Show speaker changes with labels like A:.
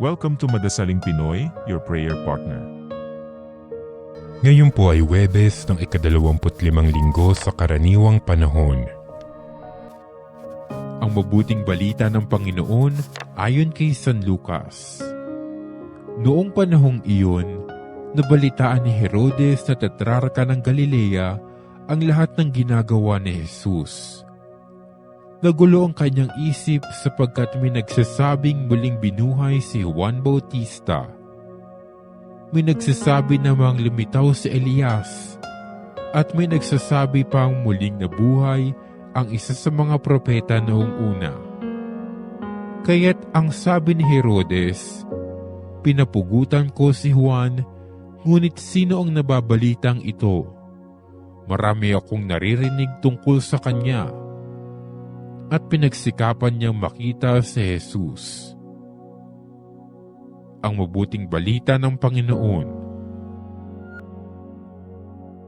A: Welcome to Madasaling Pinoy, your prayer partner.
B: Ngayon po ay Huwebes ng ika-25 linggo sa karaniwang panahon. Ang mabuting balita ng Panginoon ayon kay San Lucas. Noong panahong iyon, nabalitaan ni Herodes na tetrarka ng Galilea ang lahat ng ginagawa ni Jesus. Nagulo ang kanyang isip sapagkat may nagsasabing muling binuhay si Juan Bautista. May nagsasabi namang lumitaw si Elias at may nagsasabi pang muling nabuhay ang isa sa mga propeta noong una. Kaya't ang sabi ni Herodes, "Pinapugutan ko si Juan, ngunit sino ang nababalitang ito? Marami akong naririnig tungkol sa kanya." At pinagsikapan niyang makita si Jesus. Ang mabuting balita ng Panginoon.